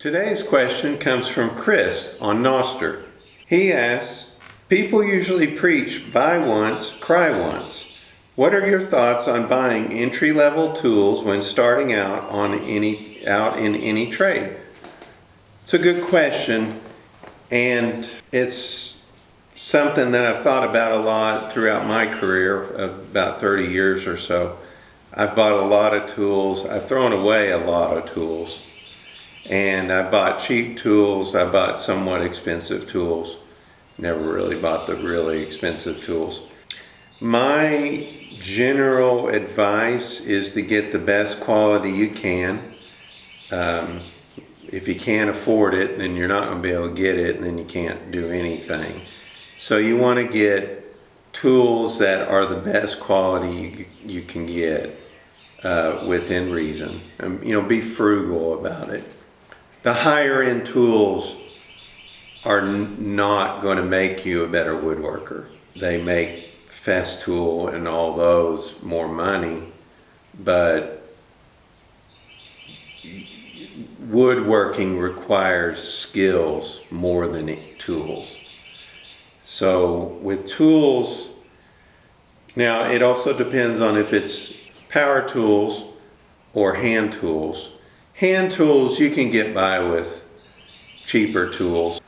Today's question comes from Chris on Noster. He asks, people usually preach buy once, cry once. What are your thoughts on buying entry-level tools when starting out in any trade? It's a good question, and it's something that I've thought about a lot throughout my career of about 30 years or so. I've bought a lot of tools. I've thrown away a lot of tools. And I bought cheap tools. I bought somewhat expensive tools. Never really bought the really expensive tools. My general advice is to get the best quality you can. If you can't afford it, then you're not going to be able to get it, and then you can't do anything. So you want to get tools that are the best quality you can get within reason. Be frugal about it. The higher end tools are not going to make you a better woodworker. They make Festool and all those more money, but woodworking requires skills more than tools. So with tools, now it also depends on if it's power tools or hand tools. Hand tools you can get by with cheaper tools.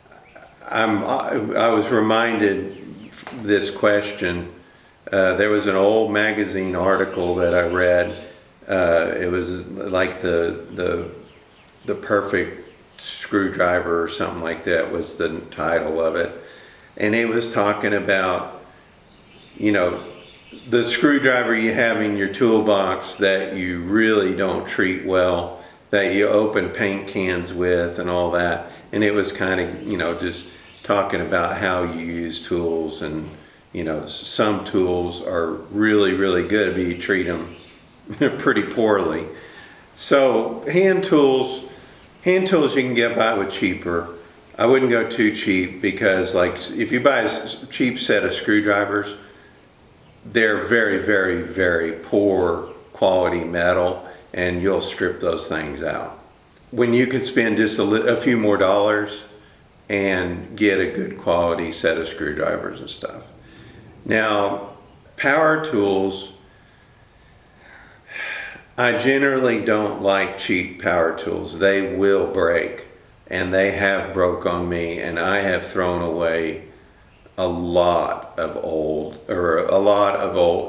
I was reminded this question. There was an old magazine article that I read. It was like the perfect screwdriver or something like that was the title of it. And it was talking about, the screwdriver you have in your toolbox that you really don't treat well, that you open paint cans with and all that. And it was kind of, just talking about how you use tools, and, some tools are really, really good, but you treat them pretty poorly. So hand tools you can get by with cheaper. I wouldn't go too cheap, because if you buy a cheap set of screwdrivers, they're very, very, very poor quality metal, and you'll strip those things out. When you can spend just a few more dollars and get a good quality set of screwdrivers and stuff. Now, power tools, I generally don't like cheap power tools. They will break, and they have broke on me, and I have thrown away a lot of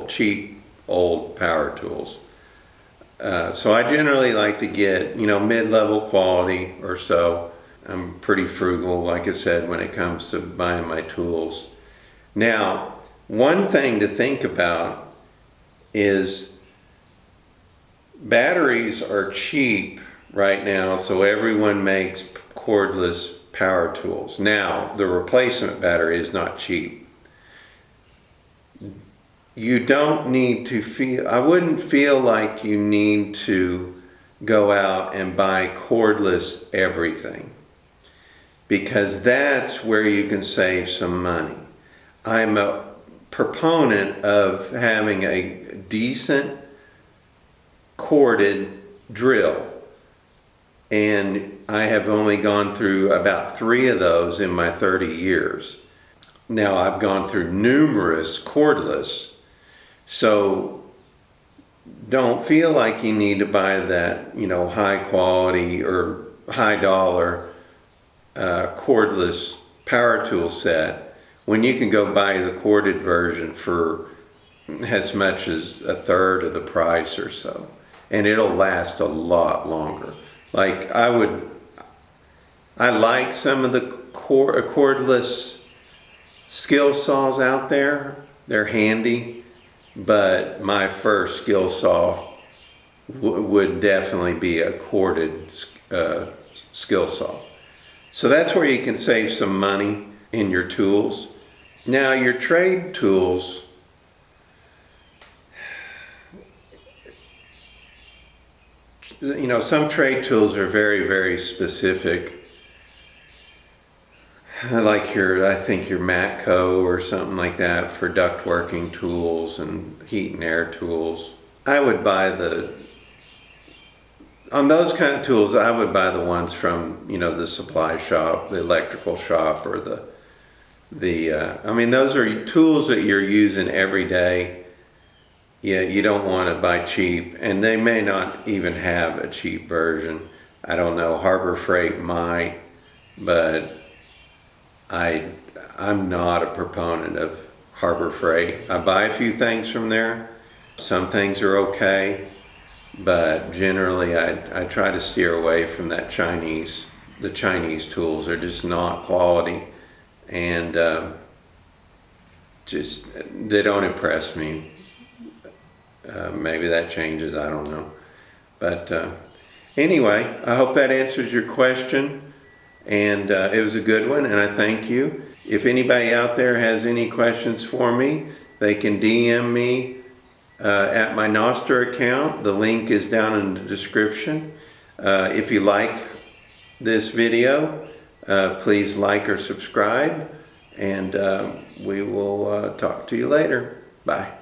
cheap old power tools. So I generally like to get, mid-level quality or so. I'm pretty frugal, like I said, when it comes to buying my tools. Now, one thing to think about is batteries are cheap right now, so everyone makes cordless power tools. Now, the replacement battery is not cheap. You don't need to I wouldn't feel like you need to go out and buy cordless everything, because that's where you can save some money. I'm a proponent of having a decent corded drill, and I have only gone through about 3 of those in my 30 years. Now, I've gone through numerous cordless. So don't feel like you need to buy that, high quality or high dollar cordless power tool set, when you can go buy the corded version for as much as a third of the price or so. And it'll last a lot longer. I like some of the cordless skill saws out there. They're handy. But my first skill saw would definitely be a corded skill saw. So that's where you can save some money in your tools. Now, your trade tools, some trade tools are very, very specific. Like I think your Matco or something like that for duct working tools and heat and air tools. I would buy On those kind of tools, I would buy the ones from, you know, the supply shop, the electrical shop, or I mean, those are tools that you're using every day. Yeah, you don't want to buy cheap, and they may not even have a cheap version. I don't know, Harbor Freight might, but I'm not a proponent of Harbor Freight. I buy a few things from there. Some things are okay, but generally I try to steer away from the Chinese tools. They're just not quality, and just, they don't impress me. Maybe that changes, I don't know. But anyway, I hope that answers your question, and it was a good one, and I thank you. If anybody out there has any questions for me, they can DM me at my Nostr account. The link is down in the description. If you like this video, please like or subscribe, and we will talk to you later. Bye.